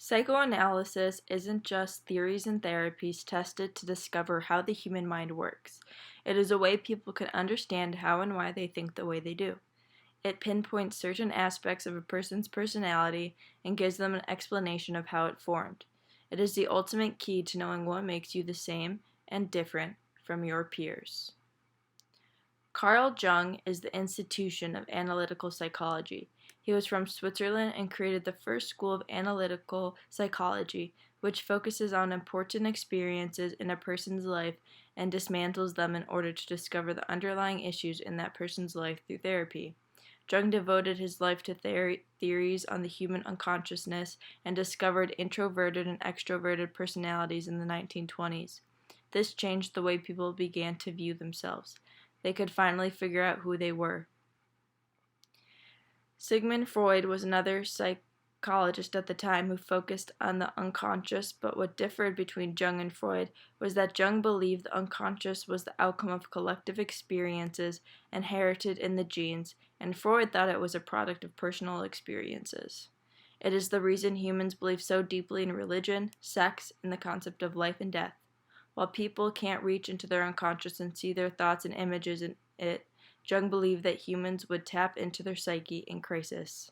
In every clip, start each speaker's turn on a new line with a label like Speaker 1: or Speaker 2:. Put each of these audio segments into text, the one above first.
Speaker 1: Psychoanalysis isn't just theories and therapies tested to discover how the human mind works. It is a way people can understand how and why they think the way they do. It pinpoints certain aspects of a person's personality and gives them an explanation of how it formed. It is the ultimate key to knowing what makes you the same and different from your peers. Carl Jung is the institution of analytical psychology. He was from Switzerland and created the first school of analytical psychology, which focuses on important experiences in a person's life and dismantles them in order to discover the underlying issues in that person's life through therapy. Jung devoted his life to theories on the human unconsciousness and discovered introverted and extroverted personalities in the 1920s. This changed the way people began to view themselves. They could finally figure out who they were. Sigmund Freud was another psychologist at the time who focused on the unconscious, but what differed between Jung and Freud was that Jung believed the unconscious was the outcome of collective experiences inherited in the genes, and Freud thought it was a product of personal experiences. It is the reason humans believe so deeply in religion, sex, and the concept of life and death. While people can't reach into their unconscious and see their thoughts and images in it, Jung believed that humans would tap into their psyche in crisis.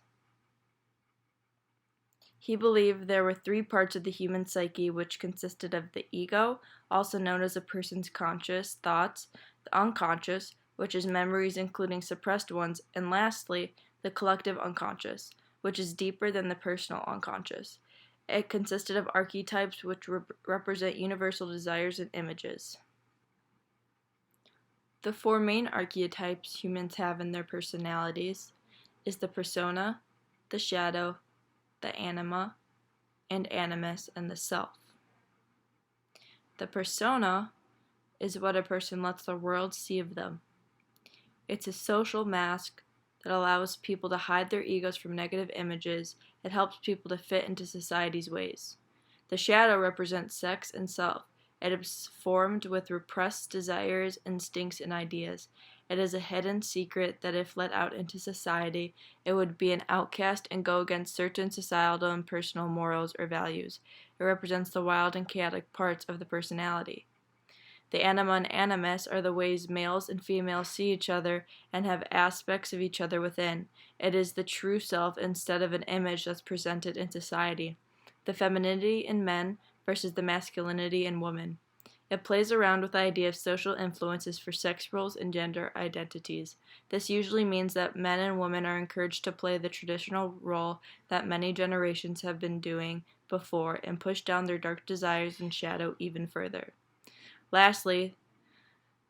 Speaker 1: He believed there were three parts of the human psyche, which consisted of the ego, also known as a person's conscious thoughts, the unconscious, which is memories including suppressed ones, and lastly, the collective unconscious, which is deeper than the personal unconscious. It consisted of archetypes which represent universal desires and images. The four main archetypes humans have in their personalities is the persona, the shadow, the anima, and animus, and the self. The persona is what a person lets the world see of them. It's a social mask that allows people to hide their egos from negative images. It helps people to fit into society's ways. The shadow represents sex and self. It is formed with repressed desires, instincts, and ideas. It is a hidden secret that if let out into society, it would be an outcast and go against certain societal and personal morals or values. It represents the wild and chaotic parts of the personality. The anima and animus are the ways males and females see each other and have aspects of each other within. It is the true self instead of an image that's presented in society. The femininity in men versus the masculinity in women. It plays around with the idea of social influences for sex roles and gender identities. This usually means that men and women are encouraged to play the traditional role that many generations have been doing before and push down their dark desires and shadow even further. Lastly,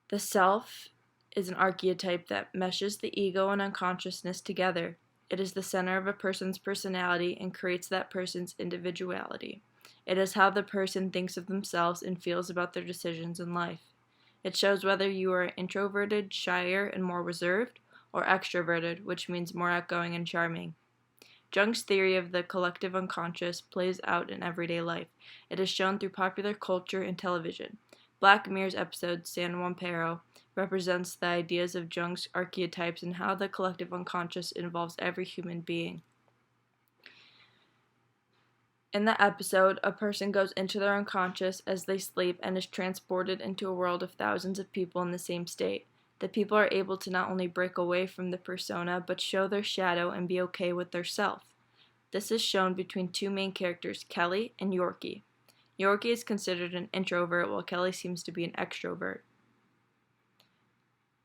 Speaker 1: the self is an archetype that meshes the ego and unconsciousness together. It is the center of a person's personality and creates that person's individuality. It is how the person thinks of themselves and feels about their decisions in life. It shows whether you are introverted, shyer, and more reserved, or extroverted, which means more outgoing and charming. Jung's theory of the collective unconscious plays out in everyday life. It is shown through popular culture and television. Black Mirror's episode, SAN JUNIPERO, represents the ideas of Jung's archetypes and how the collective unconscious involves every human being. In the episode, a person goes into their unconscious as they sleep and is transported into a world of thousands of people in the same state. The people are able to not only break away from the persona, but show their shadow and be okay with their self. This is shown between two main characters, Kelly and Yorkie. Yorkie is considered an introvert, while Kelly seems to be an extrovert.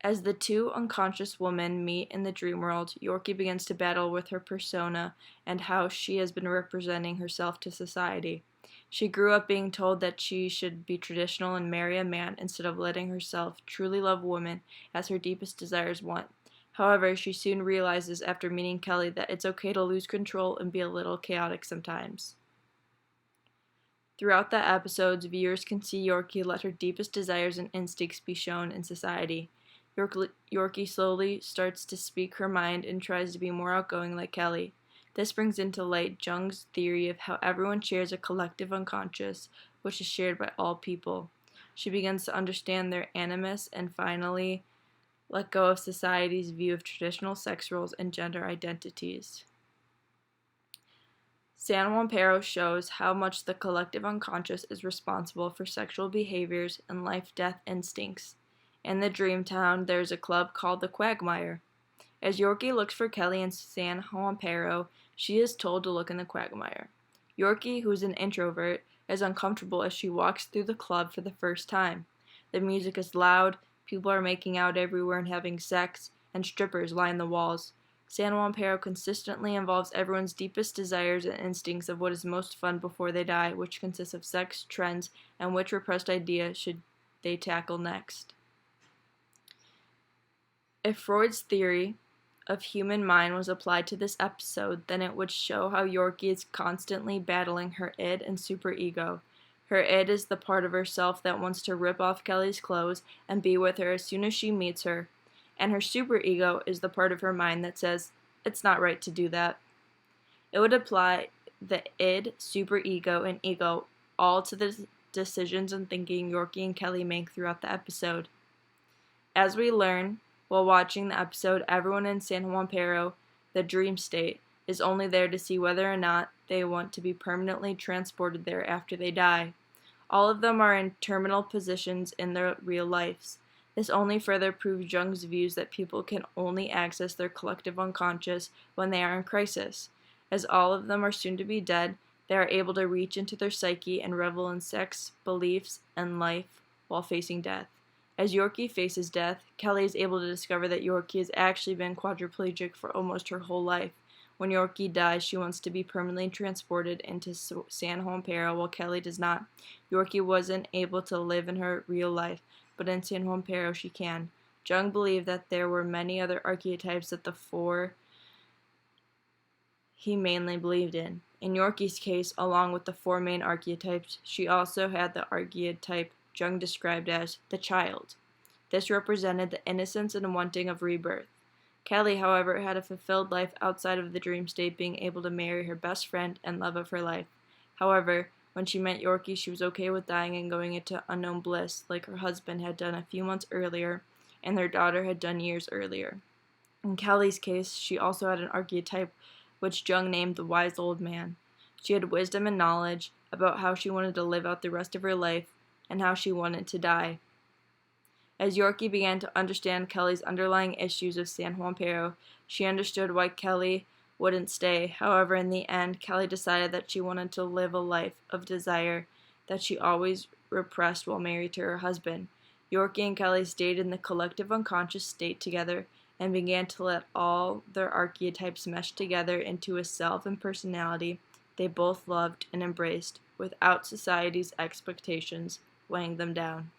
Speaker 1: As the two unconscious women meet in the dream world, Yorkie begins to battle with her persona and how she has been representing herself to society. She grew up being told that she should be traditional and marry a man instead of letting herself truly love women as her deepest desires want. However, she soon realizes after meeting Kelly that it's okay to lose control and be a little chaotic sometimes. Throughout the episodes, viewers can see Yorkie let her deepest desires and instincts be shown in society. Yorkie slowly starts to speak her mind and tries to be more outgoing like Kelly. This brings into light Jung's theory of how everyone shares a collective unconscious, which is shared by all people. She begins to understand their animus and finally let go of society's view of traditional sex roles and gender identities. San Junipero shows how much the collective unconscious is responsible for sexual behaviors and life-death instincts. In the dream town, there's a club called the Quagmire. As Yorkie looks for Kelly in San Junipero, she is told to look in the Quagmire. Yorkie, who's an introvert, is uncomfortable as she walks through the club for the first time. The music is loud, people are making out everywhere and having sex, and strippers line the walls. San Junipero consistently involves everyone's deepest desires and instincts of what is most fun before they die, which consists of sex, trends, and which repressed idea should they tackle next. If Freud's theory of human mind was applied to this episode, then it would show how Yorkie is constantly battling her id and superego. Her id is the part of herself that wants to rip off Kelly's clothes and be with her as soon as she meets her, and her superego is the part of her mind that says, it's not right to do that. It would apply the id, superego, and ego all to the decisions and thinking Yorkie and Kelly make throughout the episode. As we learn, while watching the episode, everyone in San Junipero, the dream state, is only there to see whether or not they want to be permanently transported there after they die. All of them are in terminal positions in their real lives. This only further proves Jung's views that people can only access their collective unconscious when they are in crisis. As all of them are soon to be dead, they are able to reach into their psyche and revel in sex, beliefs, and life while facing death. As Yorkie faces death, Kelly is able to discover that Yorkie has actually been quadriplegic for almost her whole life. When Yorkie dies, she wants to be permanently transported into San Junipero, while Kelly does not. Yorkie wasn't able to live in her real life, but in San Junipero she can. Jung believed that there were many other archetypes that the four he mainly believed in. In Yorkie's case, along with the four main archetypes, she also had the archetype Jung described as the child. This represented the innocence and wanting of rebirth. Kelly, however, had a fulfilled life outside of the dream state, being able to marry her best friend and love of her life. However, when she met Yorkie, she was okay with dying and going into unknown bliss, like her husband had done a few months earlier and their daughter had done years earlier. In Kelly's case, she also had an archetype which Jung named the wise old man. She had wisdom and knowledge about how she wanted to live out the rest of her life and how she wanted to die. As Yorkie began to understand Kelly's underlying issues of San Junipero, she understood why Kelly wouldn't stay. However, in the end, Kelly decided that she wanted to live a life of desire that she always repressed while married to her husband. Yorkie and Kelly stayed in the collective unconscious state together and began to let all their archetypes mesh together into a self and personality they both loved and embraced, without society's expectations weighing them down.